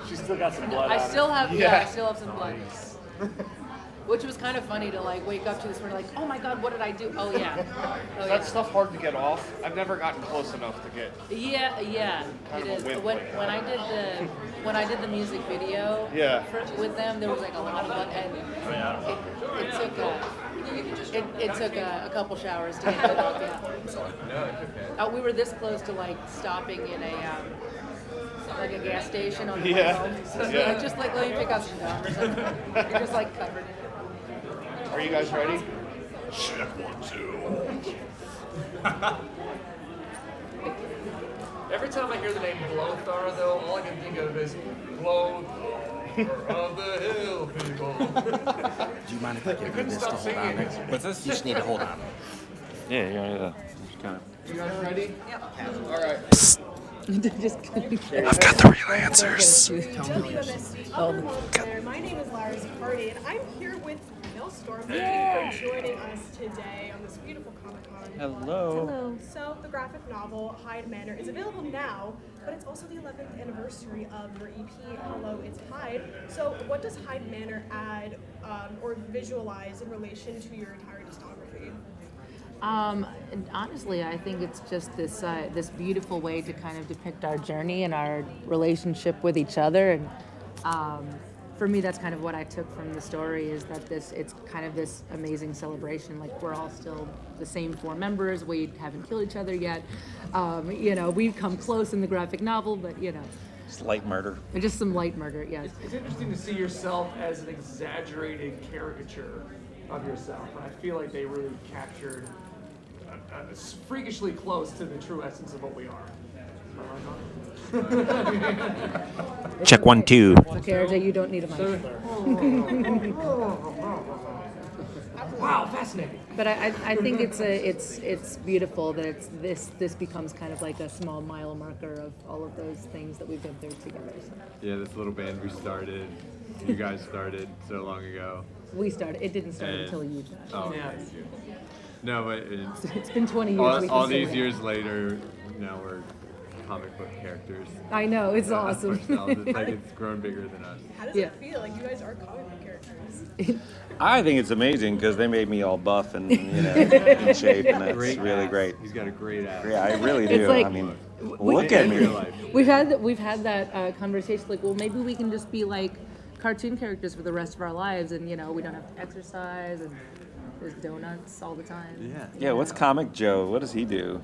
She's still got some blood. I on still her. have, Yeah. I still have some blood. Which was kind of funny to like wake up to this morning, like, oh my god, what did I do? Oh yeah. Oh, Is that stuff hard to get off? I've never gotten close enough to get. Yeah, Kind it of a is. wimp When, like when that. I did the music video Yeah. with them, there was like a lot of blood, and it took a couple showers to get it off. Yeah. No, it's okay. We were this close to like stopping in a like a gas station on the way Yeah. home. So Yeah. like, just like let me pick up some gum or something. You're just like covered. Are you guys ready? Check 1, 2. Every time I hear the name Blothar, though, all I can think of is Blothar of the hill people. Do you mind if I give you couldn't this to stop hold on? singing. What's this? You just need to hold on. Yeah. You guys ready? Yep. All right. Just I've got the real answers. WMSC Upper Montclair. My name is Lara Zicardi, and I'm here with Halestorm. Thank you for joining us today on this beautiful Comic-Con. Hello. So, the graphic novel Hyde Manor is available now, but it's also the 11th anniversary of your EP, Hello, It's Hyde. So, what does Hyde Manor add or visualize in relation to your entire discography? And honestly, I think it's just this beautiful way to kind of depict our journey and our relationship with each other. And for me, that's kind of what I took from the story, is that it's kind of this amazing celebration. Like, we're all still the same 4 members. We haven't killed each other yet. We've come close in the graphic novel, but It's light murder. just some light murder. Yes. It's interesting to see yourself as an exaggerated caricature of yourself, and I feel like they really captured freakishly close to the true essence of what we are. Check 1, 2. Okay, RJ, you don't need a mic. Wow, fascinating. But I think it's beautiful that this becomes kind of like a small mile marker of all of those things that we've been through together. So Yeah, this little band we started, you guys started so long ago. we started. It didn't start And- until you, Josh. Oh, Yeah. no, but It's been 20 years. we all can say these that. years later, now we're comic book characters. I know, it's awesome. Ourselves. It's like it's grown bigger than us. How does Yeah. it feel? Like, you guys are comic book characters. I think it's amazing because they made me all buff and in shape, and that's really ass. great. He's got a great ass. Yeah, I really do. It's like- I mean, look at In me. real life. We've had that conversation. Like, well, maybe we can just be like cartoon characters for the rest of our lives, and we don't have to exercise, and there's donuts all the time. Yeah. Yeah, what's Comic Joe? What does he do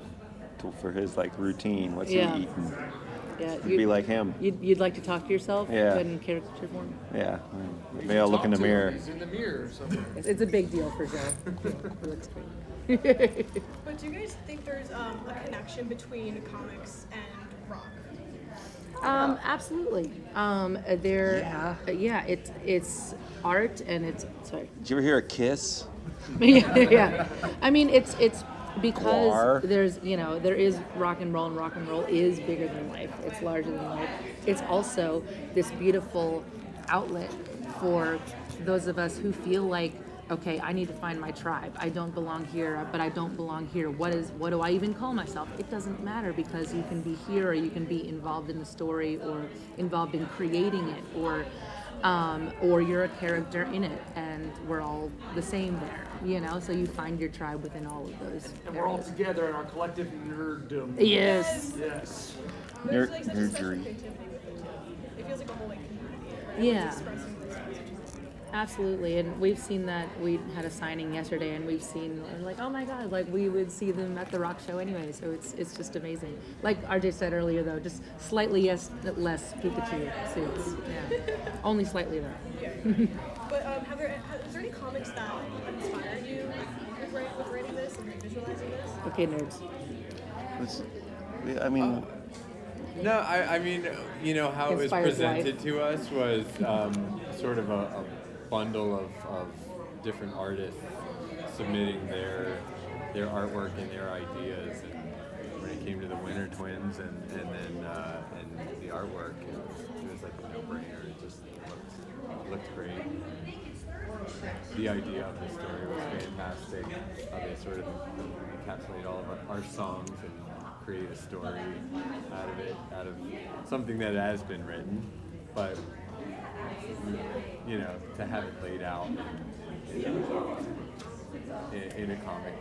for his routine? What's Yeah. he eating? Yeah, Be like him. You'd like to talk to yourself Yeah. in caricature form. Yeah. Maybe I'll look in the mirror. He's in the mirror somewhere. It's a big deal for Joe. He looks great. But do you guys think there's a connection between comics and rock? Absolutely. It's art, and it's sorry. Did you ever hear a kiss? Yeah. I mean, it's because War. there is rock and roll is bigger than life. It's larger than life. It's also this beautiful outlet for those of us who feel like, okay, I need to find my tribe. I don't belong here, but I don't belong here. What do I even call myself? It doesn't matter, because you can be here, or you can be involved in the story, or involved in creating it, or you're a character in it, and we're all the same there. So you find your tribe within all of those. And we're all areas. together in our collective nerddom. Yes. Yes. There's like such a Nursery. creativity with it too. It feels like a whole community. Yeah. Expressing these things, which is Absolutely, and we've seen that. We had a signing yesterday, and we've seen, like, oh my god, like we would see them at the rock show anyway. So it's just amazing. Like RJ said earlier, though, just slightly less Pikachu suits. Yeah, only slightly though. But is there any comics that inspired you with writing this and visualizing this? Okay, nerds. I mean, No, I mean, how it was Inspired presented life. to us was sort of a bundle of different artists submitting their artwork and their ideas. And when it came to the Winter Twins and the artwork, it was like a no-brainer. It just looked great. The idea of the story was fantastic. How they sort of encapsulate all of our songs and create a story out of something that has been written. but you know, to have it laid out in a comic,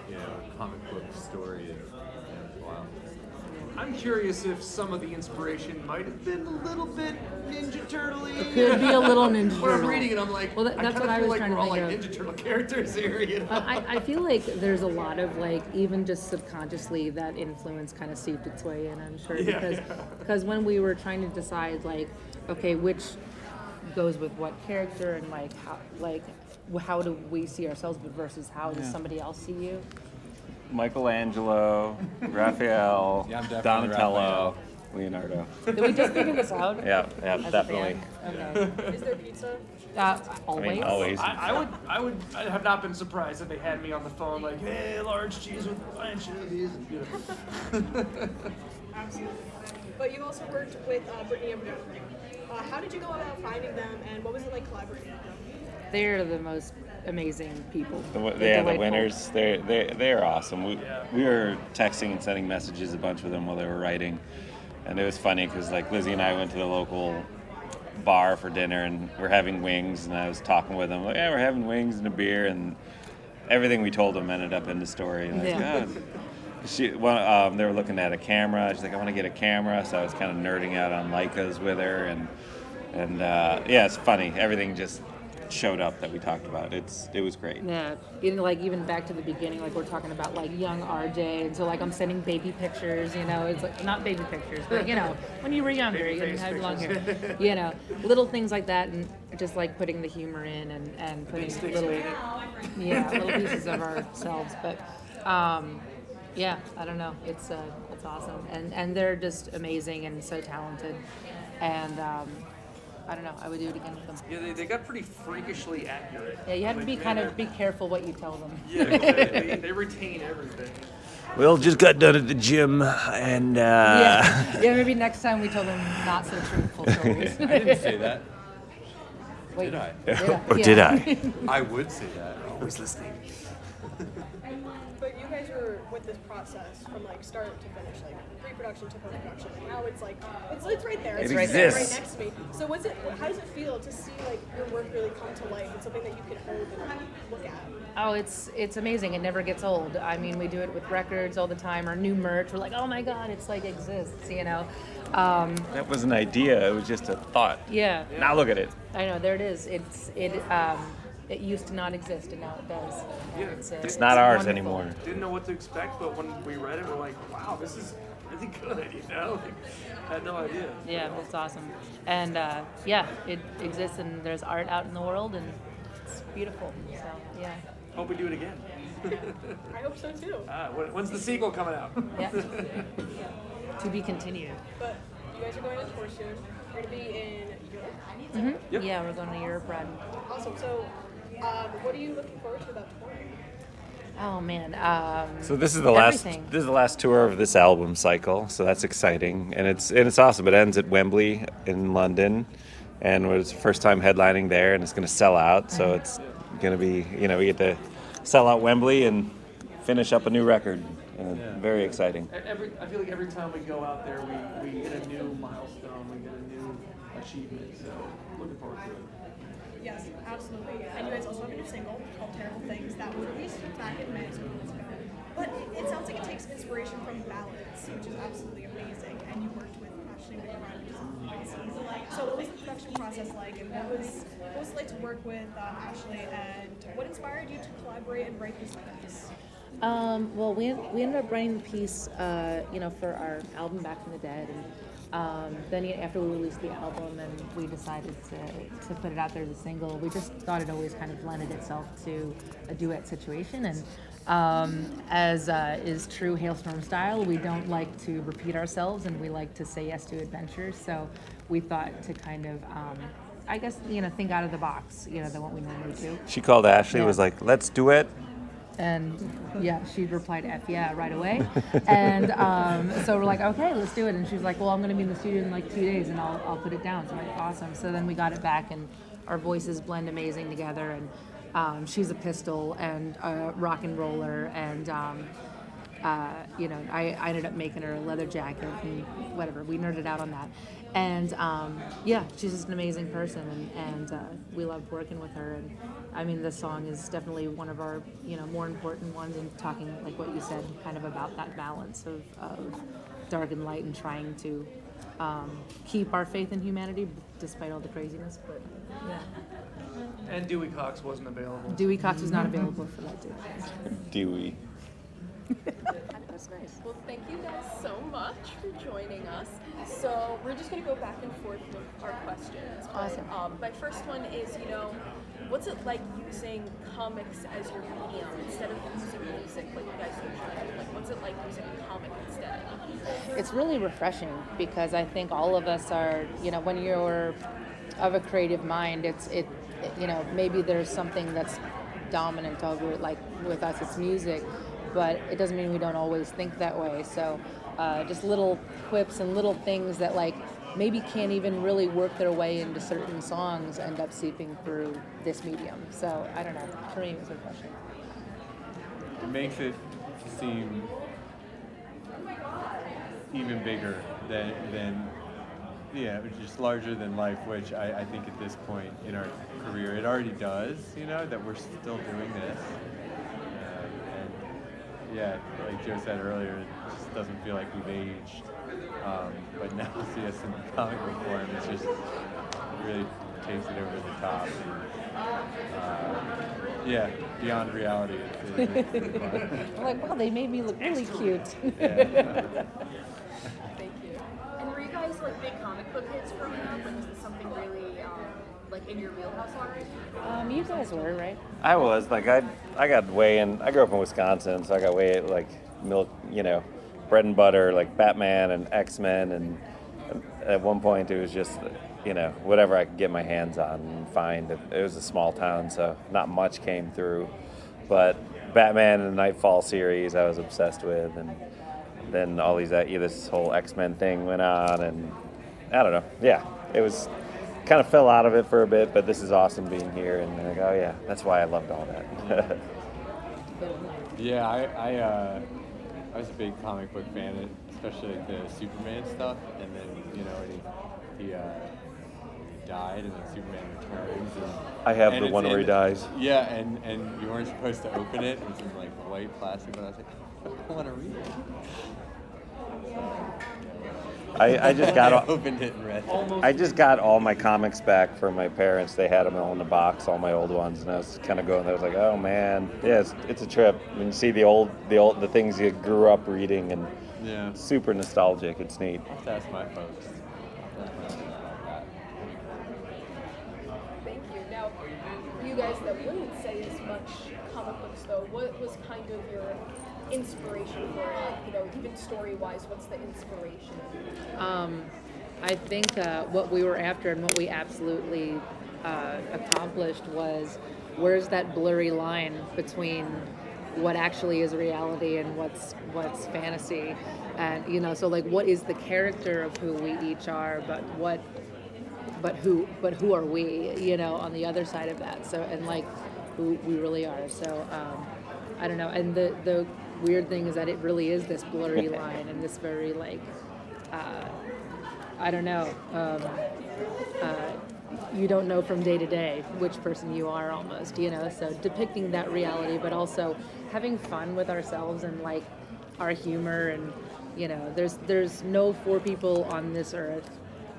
you know, comic book story is wow. I'm curious if some of the inspiration might have been a little bit Ninja Turtle-y. It could be a little Ninja When I'm Turtle. reading it, I'm like, Well, I that's kind what of I feel was like trying we're to all like think of. Ninja Turtle characters here, you know? I feel like there's a lot of like even just subconsciously that influence kind of seeped its way in, I'm sure, because when we were trying to decide like, okay, which goes with what character and how do we see ourselves versus how does somebody else see you? Michelangelo, Raphael, Yeah, I'm definitely Donatello, Raphael. Leonardo. Did we just figure this out? Yeah, As a definitely. fan? Okay. Is there pizza? Always. Always. I have not been surprised if they had me on the phone like, hey, large cheese with anchovies. You know. Absolutely. But you also worked with Brittany and Brennan. How did you go about finding them, and what was it like collaborating with them? They're the most amazing people. The They're delightful. winners. They're awesome. We were texting and sending messages a bunch with them while they were writing, and it was funny because like Lizzie and I went to the local bar for dinner and we're having wings, and I was talking with them like, yeah, we're having wings and a beer, and everything we told them ended up in the story. Like, Yeah. They were looking at a camera. She's like, I want to get a camera, so I was kind of nerding out on Leicas with her, and yeah, it's funny. Everything just showed up that we talked about. It was great. Yeah, even back to the beginning, like we're talking about like young RJ, and so like I'm sending baby pictures, you know, it's like not baby pictures, but you know, when you were younger, you didn't have long hair, you know, little things like that, and just like putting the humor in and putting little pieces of ourselves, but yeah, I don't know, it's awesome, and they're just amazing and so talented, and I don't know. I would do it again with them. Yeah, they got pretty freakishly accurate. Yeah, you have to be careful what you tell them. Yeah, they retain everything. Well, just got done at the gym, and Yeah, maybe next time we tell them not so truthful stories. I didn't say that. Wait, Did I? Or did I? I would say that. Always listening. But you guys were with this process from like start to finish, like pre-production to post-production, and now it's like it's right there. It's It right there, exists. right next to me. So how does it feel to see like your work really come to life? It's something that you can hold and look at. Oh, it's amazing. It never gets old. I mean, we do it with records all the time, or new merch. We're like, oh my god, it's like exists, you know. That was an idea. It was just a thought. Yeah. Now look at it. I know. There it is. It used to not exist, and now it does. And It's not ours wonderful. anymore. Didn't know what to expect, but when we read it, we're like, wow, this is really good, you know? Like, I had no idea. Yeah, it's awesome. And yeah, it exists, and there's art out in the world, and it's beautiful. So yeah. Hope we do it again. I hope so too. When's the sequel coming out? Yeah. To be continued. But you guys are going on tour soon. You're going to be in Europe. Mm-hmm. Yep. Yeah, we're going to Europe, Brad. Awesome. So, what are you looking forward to about touring? Oh man. So this is the everything. last tour of this album cycle. So that's exciting, and it's awesome. It ends at Wembley in London, and it was the first time headlining there, and it's going to sell out. So it's going to be, you know, we get to sell out Wembley and finish up a new record. Very exciting. I feel like every time we go out there, we hit a new milestone, we get a new achievement. So looking forward to it. Yes, absolutely. And you guys also have a new single called Terrible Things that was released back in May. But it sounds like it takes inspiration from ballads, which is absolutely amazing. And you worked with Ashley McBride, which is amazing. So what was the production process like, and what was it like to work with Ashley, and what inspired you to collaborate and write this piece? Well, we ended up writing the piece, you know, for our album Back from the Dead, and then after we released the album and we decided to put it out there as a single, we just thought it always kind of lended itself to a duet situation, and as is true Halestorm style, we don't like to repeat ourselves, and we like to say yes to adventures, so we thought to kind of I guess, you know, think out of the box, you know, than what we normally do. She called Ashley, Yeah. was like, "Let's do it." And yeah, she replied F yeah right away. And so we're like, okay, let's do it. And she was like, well, I'm going to be in the studio in like 2 days and I'll put it down. So I'm like, awesome. So then we got it back and our voices blend amazing together. And she's a pistol and a rock and roller. And, you know, I ended up making her a leather jacket and whatever. We nerded out on that. And yeah, she's just an amazing person, and we loved working with her. And I mean, this song is definitely one of our more important ones, and talking, like what you said, kind of about that balance of dark and light, and trying to keep our faith in humanity despite all the craziness. But yeah, And Dewey Cox wasn't available. Dewey Cox was not available for that too. Dewey. That's nice. Well, thank you guys so much for joining us. So we're just going to go back and forth with our questions. Awesome. My first one is, what's it like using comics as your medium instead of using music like you guys usually do? Like, what's it like using a comic instead? It's really refreshing, because I think all of us are, when you're of a creative mind, maybe there's something that's dominant over, like with us, it's music, but it doesn't mean we don't always think that way. So just little quips and little things that like maybe can't even really work their way into certain songs end up seeping through this medium. So I don't know, for me it was refreshing. It makes it seem even bigger than just larger than life, which I think at this point in our career it already does, that we're still doing this. And yeah, like Joe said earlier, it just doesn't feel like we've aged. But now to see us in comic book form, it's just really takes it over the top. And, beyond reality. It's really fun. I'm like, wow, they made me look really cute. Thank you. And were you guys like big comic book kids growing up? Like, was this something really like in your wheelhouse already? You guys were, right? I was like I got way in. I grew up in Wisconsin, so I got way like milk, bread and butter, like Batman and X-Men, and at one point it was just whatever I could get my hands on and find. It was a small town, so not much came through, but Batman and the Nightfall series I was obsessed with, and then all these this whole X-Men thing went on, and I don't know. Yeah, it was kind of fell out of it for a bit, but this is awesome being here, and like, oh yeah, that's why I loved all that. Yeah, I was a big comic book fan, especially like the Superman stuff, and then when he died, and then Superman returns. And I have the one where he dies. Yeah, and you weren't supposed to open it. It was in like white plastic, but I was like, I want to read it. I just got opened it and read it. I just got all my comics back from my parents. They had them all in the box, all my old ones, and I was kind of going there. I was like, oh man, yeah, it's a trip. When you see the things you grew up reading, and super nostalgic. It's neat. I'll have to ask my folks. Thank you. Now, you guys that wouldn't say as much comic books though, what was kind of your inspiration for it? Even story-wise, what's the inspiration? I think what we were after and what we absolutely accomplished was, where's that blurry line between what actually is reality and what's fantasy, and so like what is the character of who we each are, but who are we on the other side of that, so, and like who we really are. So I don't know, and the weird thing is that it really is this blurry line, and this very like I don't know, you don't know from day to day which person you are almost, so depicting that reality, but also having fun with ourselves and like our humor, and there's no four people on this earth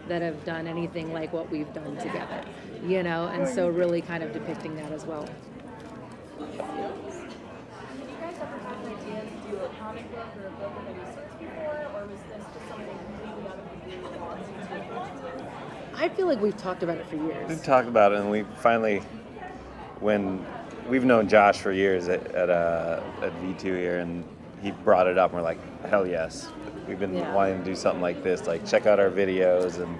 that have done anything like what we've done together, and so really kind of depicting that as well. Did you guys ever have an idea to do a comic book or a book of any sorts before, or was this just something completely out of the blue that I feel like we've talked about it for years. We've talked about it, and we finally, when we've known Josh for years at V2 here, and he brought it up, and we're like, hell yes. We've been wanting to do something like this, like check out our videos, and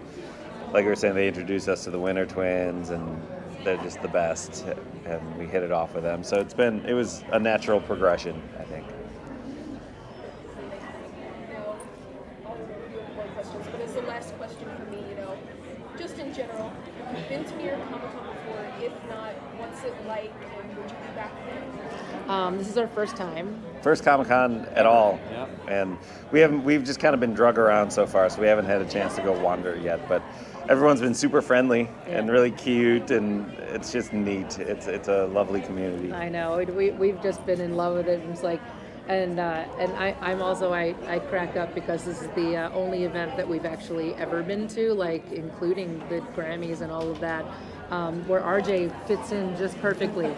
like we were saying, they introduced us to the Winter Twins, and they're just the best, and we hit it off with them. So it was a natural progression, I think. Now, I'll do more questions, but as the last question for me, just in general, have you been to New York Comic Con before? before? If not, what's it like, and would you be back there? This is our first time. First Comic-Con at all. Yep. And we've just kind of been drug around so far, so we haven't had a chance to go wander yet, but everyone's been super friendly and really cute, and it's just neat. It's a lovely community. I know. We've just been in love with it. It's like, and I'm also I crack up because this is the only event that we've actually ever been to, like including the Grammys and all of that, where RJ fits in just perfectly.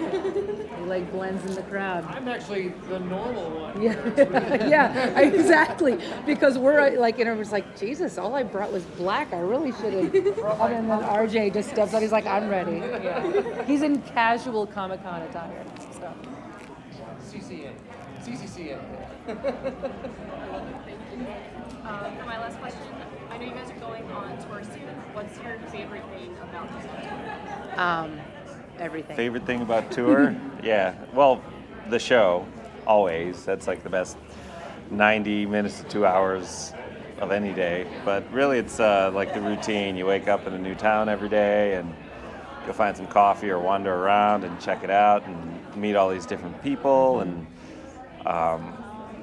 He like blends in the crowd. I'm actually the normal one. Yeah, yeah, exactly. Because we're like, you know, it's like, Jesus, all I brought was black. I really should have. And then RJ just steps out. He's like, I'm ready. Yeah. He's in casual Comic-Con attire. So. CCCA. For my last question, I know you guys are going on tour soon. What's your favorite thing about this? Everything. Favorite thing about tour? Yeah, well, the show, always. That's like the best 90 minutes to 2 hours of any day. But really, it's like the routine. You wake up in a new town every day and go find some coffee or wander around and check it out and meet all these different people. And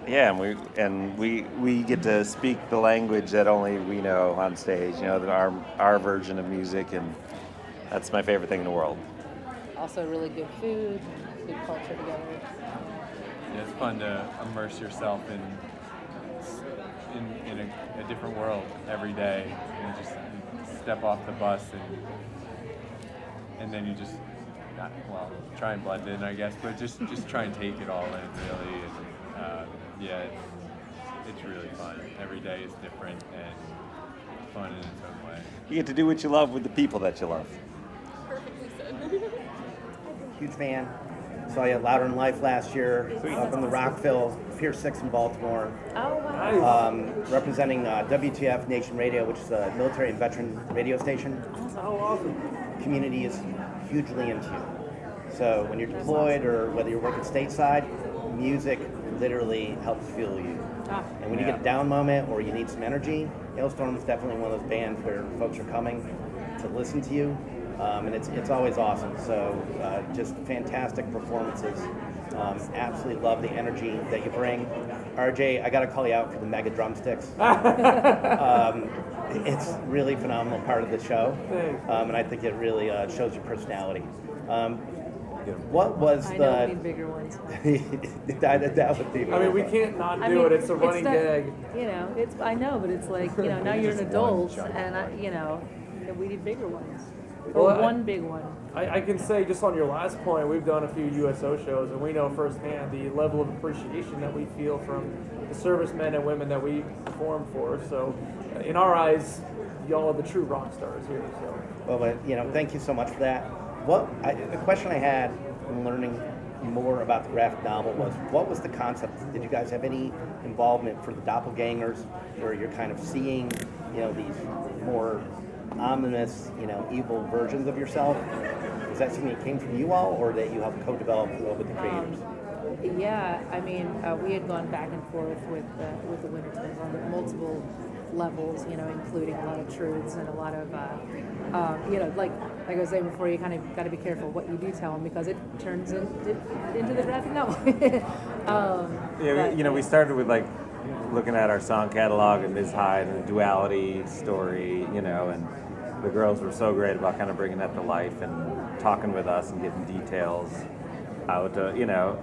yeah, and we get to speak the language that only we know on stage. You know, our version of music, and that's my favorite thing in the world. Also, really good food, good culture together. Yeah, it's fun to immerse yourself in a different world every day, and just step off the bus and then you just try and blend in, I guess, but just try and take it all in, really. And yeah, it's really fun. Every day is different and fun in its own way. You get to do what you love with the people that you love. Perfectly said. Huge fan. Saw you at Louder Than Life last year up in the Rockville Pier 6 in Baltimore. Oh, wow. Representing WTF Nation Radio, which is a military and veteran radio station. Oh, awesome. Community is hugely into you. So when you're deployed or whether you're working stateside, music literally helps fuel you. And when you get a down moment or you need some energy, Halestorm is definitely one of those bands where folks are coming to listen to you. And it's always awesome. So just fantastic performances. Absolutely love the energy that you bring. RJ, I got to call you out for the mega drumsticks. It's really phenomenal part of the show. And I think it really shows your personality. What was I the... know we need bigger ones. that would be... I mean, we can't not do it. It's a running gag. You know, I know, but it's like, you know, now you're an adult, and you know, we need bigger ones. Or one big one. I can say, just on your last point, we've done a few USO shows, and we know firsthand the level of appreciation that we feel from the servicemen and women that we perform for. So, in our eyes, y'all are the true rock stars here. So. Well, but, you know, thank you so much for that. The question I had in learning more about the graphic novel was, what was the concept? Did you guys have any involvement for the doppelgangers, where you're kind of seeing, you know, these more ominous, you know, evil versions of yourself? Is that something that came from you all, or that you have co-developed with the creators? Yeah, I mean, we had gone back and forth with the Winter Twins on multiple levels, you know, including a lot of truths and a lot of, you know, like I was saying before, you kind of got to be careful what you do tell them, because it turns into the graphic novel. You know, we started with like looking at our song catalog and Mz Hyde and the duality story, you know, and the girls were so great about kind of bringing that to life and talking with us and getting details out, you know,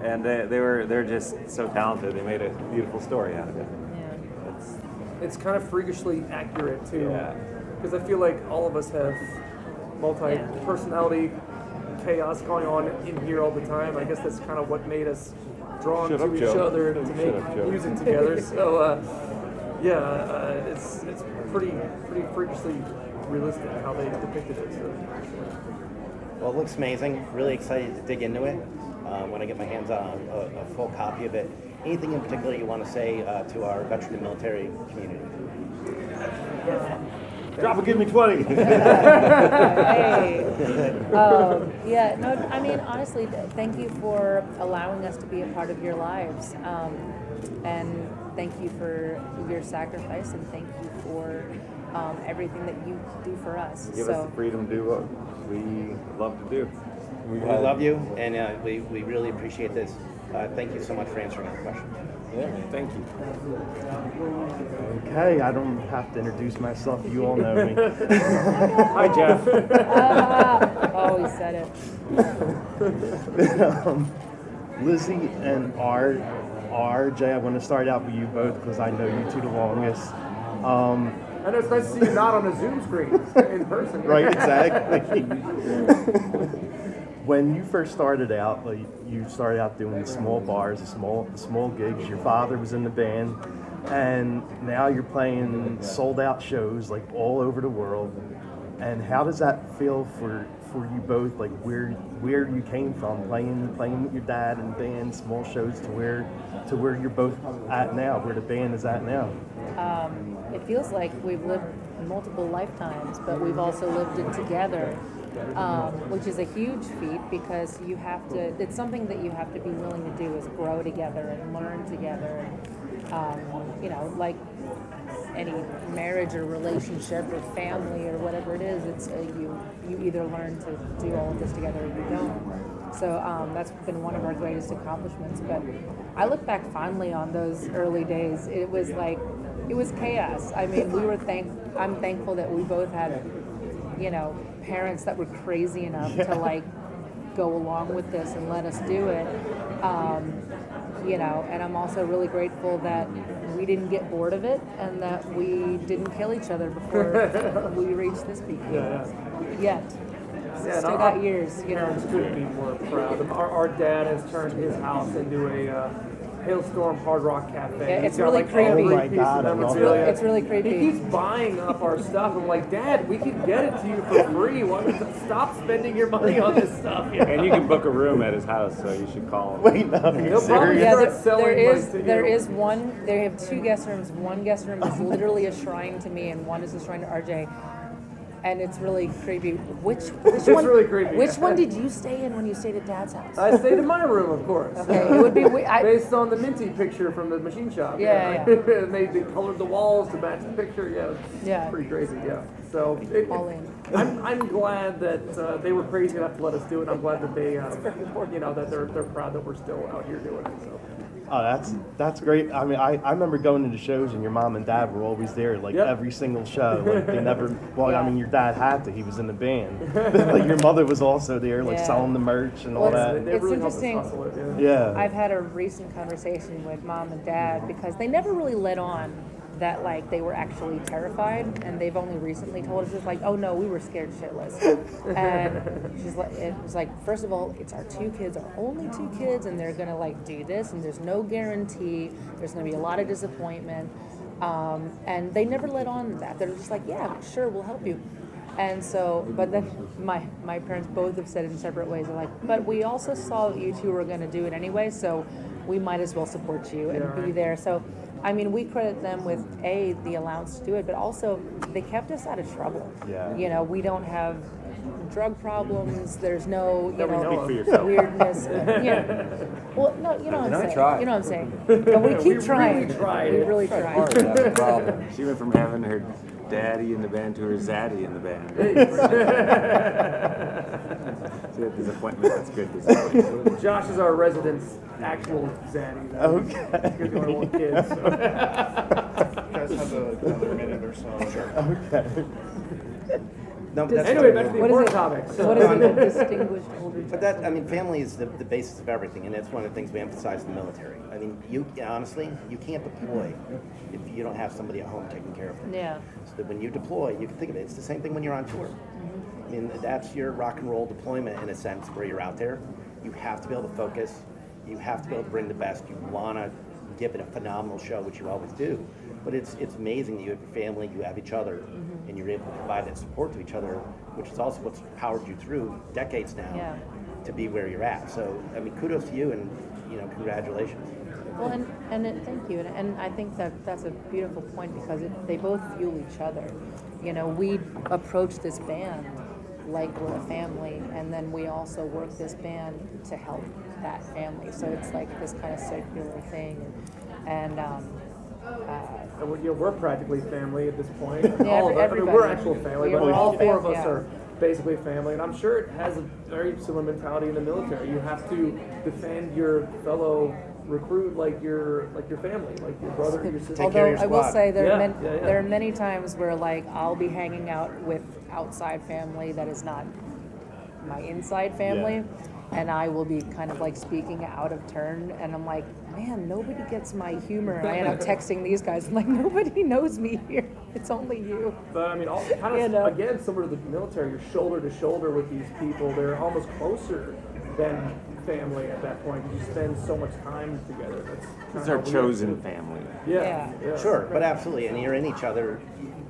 and they're just so talented. They made a beautiful story out of it. It's kind of freakishly accurate too, because I feel like all of us have multi-personality chaos going on in here all the time. I guess that's kind of what made us drawn to each other to make music together. So it's pretty freakishly realistic how they depicted it. So. Well, it looks amazing. Really excited to dig into it when I get my hands on a full copy of it. Anything in particular you want to say to our veteran and military community? Drop a give me 20. Hey. Yeah, no, I mean, honestly, thank you for allowing us to be a part of your lives. And thank you for your sacrifice, and thank you for everything that you do for us. Give us the freedom to do what we love to do. We love you, and we really appreciate this. Thank you so much for answering our questions. Yeah, thank you. Okay, I don't have to introduce myself. You all know me. Hi, Jeff. Oh, he said it. Lizzie and RJ, I want to start out with you both because I know you two the longest. I know it's nice to see you not on a Zoom screen in person. Right, exactly. When you first started out, like, you started out doing small bars, the small gigs. Your father was in the band, and now you're playing sold out shows like all over the world. And how does that feel for you both? Like where you came from, playing with your dad and band, small shows to where you're both at now, where the band is at now. It feels like we've lived multiple lifetimes, but we've also lived it together. Which is a huge feat because it's something that you have to be willing to do, is grow together and learn together. And, like any marriage or relationship or family or whatever it is, it's you either learn to do all of this together or you don't. So that's been one of our greatest accomplishments. But I look back fondly on those early days. It was chaos. I mean, I'm thankful that we both had, parents that were crazy enough to go along with this and let us do it. And I'm also really grateful that we didn't get bored of it and that we didn't kill each other before we reached this peak. Yet. Still got years, Parents couldn't be more proud. Our dad has turned his house into a Halestorm Hard Rock Cafe. Yeah, it's really creepy. Oh my God, it's really creepy. He keeps buying up our stuff. I'm like, Dad, we can get it to you for free. Why don't you stop spending your money on this stuff? And you can book a room at his house, so you should call him. Wait, no, He'll probably start selling there is one. They have two guest rooms. One guest room is literally a shrine to me, and one is a shrine to RJ. And it's really creepy. Which one? Really creepy. Which one did you stay in when you stayed at Dad's house? I stayed in my room, of course. Okay, it would be based on the Minty picture from the machine shop. Yeah. They colored the walls to match the picture. Yeah. Pretty crazy. Yeah. So all in. I'm glad that they were crazy enough to let us do it. I'm glad that they, that they're proud that we're still out here doing it. So. Oh, that's great. I mean, I remember going to the shows and your mom and dad were always there, every single show. Like they never. Well, I mean, your dad had to. He was in the band. Like your mother was also there, selling the merch and all that. It's really interesting. Yeah. I've had a recent conversation with mom and dad because they never really let on that they were actually terrified, and they've only recently told us, oh no, we were scared shitless. And it was first of all, it's our two kids, our only two kids, and they're gonna do this, and there's no guarantee, there's gonna be a lot of disappointment, and they never let on that. They're just yeah, sure, we'll help you. And so, but then my parents both have said in separate ways, they're but we also saw that you two were gonna do it anyway, so we might as well support you and be there. So I mean, we credit them with the allowance to do it, but also they kept us out of trouble. Yeah. We don't have drug problems. There's no, weirdness. Well, no, you know what I'm saying. You know what I'm saying. But we keep trying. We really tried. That's a problem. She went from having her daddy in the band to her zaddy in the band. See that disappointment? That's good disappointment. Josh is our resident's actual zaddy. Okay. Because we only want kids. So. You guys have another minute or so. Sure. Okay. No, anyway, back to the important topic. What is it, distinguished older? But family is the basis of everything, and that's one of the things we emphasize in the military. I mean, honestly, you can't deploy if you don't have somebody at home taking care of them. Yeah. So that when you deploy, you can think of it. It's the same thing when you're on tour. Mm-hmm. I mean, that's your rock and roll deployment in a sense, where you're out there. You have to be able to focus. You have to be able to bring the best. You want to give it a phenomenal show, which you always do. But it's amazing that you have your family, you have each other, and you're able to provide that support to each other, which is also what's powered you through decades now to be where you're at. So, I mean, kudos to you, and congratulations. Well, thank you, and I think that's a beautiful point because they both fuel each other. We approach this band like we're a family, and then we also work this band to help that family. So it's this kind of circular thing, and we're practically family at this point. Yeah, All of us. I mean, we're everybody. actual family, We but are all all four of fam- us yeah. are basically family, and I'm sure it has a very similar mentality in the military. You have to defend your fellow recruit like your family, like your brother, your sister. Although I will say there are Yeah. there are many times where like I'll be hanging out with outside family that is not my inside family, and I will be kind of like speaking out of turn, and I'm like, man, nobody gets my humor. And I end up texting these guys. I'm like, nobody knows me here. It's only you. But I mean, kind of again, similar to the military, you're shoulder to shoulder with these people. They're almost closer than family at that point. You spend so much time together. It's our chosen family. Yeah. Sure, but absolutely, and you're in each other.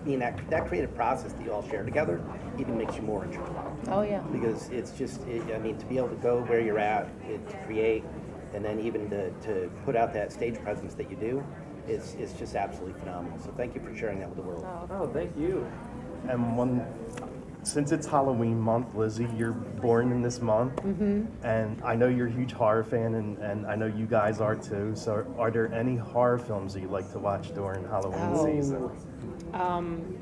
I mean, that creative process that you all share together even makes you more intertwined. Oh yeah. Because it's just, I mean, to be able to go where you're at, to create, and then even to put out that stage presence that you do, it's just absolutely phenomenal. So thank you for sharing that with the world. Oh, thank you. And since it's Halloween month, Lizzie, you're born in this month, and I know you're a huge horror fan, and I know you guys are too. So, are there any horror films that you like to watch during Halloween season?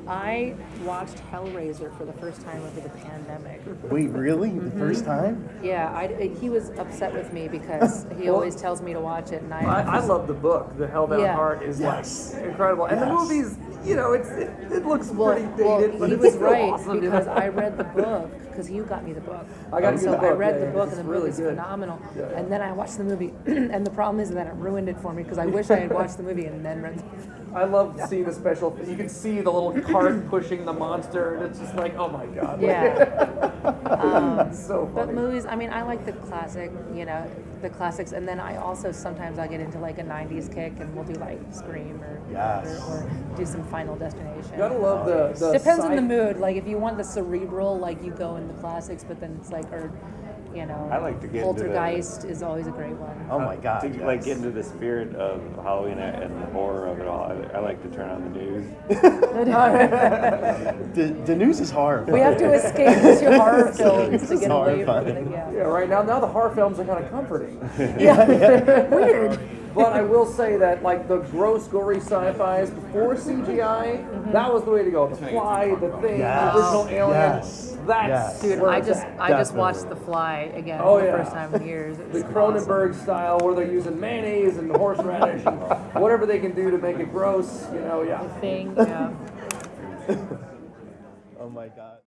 I watched Hellraiser for the first time over the pandemic. Wait, really? The first time? Yeah, he was upset with me because he always tells me to watch it, and I love the book. The Hellbound Heart is like incredible, and the movies. It looks pretty dated. But he it's was still right awesome, because I read the book because you got me the book. I got you so the book. I read Yeah, the book, it's and the book really is good. phenomenal. Yeah. And then I watched the movie, and the problem is that it ruined it for me because I wish I had watched the movie and then read the book. I love seeing the special. You can see the little cart pushing the monster, and it's just like, oh my god. Yeah. It's so But funny. movies, I mean, I like the classic, the classics, and then I also sometimes I get into like a '90s kick, and we'll do like Scream or do some Final Destination. You gotta love the Depends on the mood. Like if you want the cerebral, like you go in the classics, but then it's like I like to get Poltergeist is always a great one. Oh my god! To like get into the spirit of Halloween and the horror of it all, I like to turn on the news. The news is horrifying. We have to escape to horror films to get away from horrifying. it. Yeah. Yeah, right now the horror films are kind of comforting. Weird. But I will say that like the gross, gory sci-fis before CGI, that was the way to go. The Fly, the Thing, the original Alien. That's Dude, where I it's just at. watched The Fly again Oh, for the yeah. first time in years. It The was Cronenberg style, where they're using mayonnaise and horseradish and whatever they can do to make it gross. The Thing, yeah. Oh my god.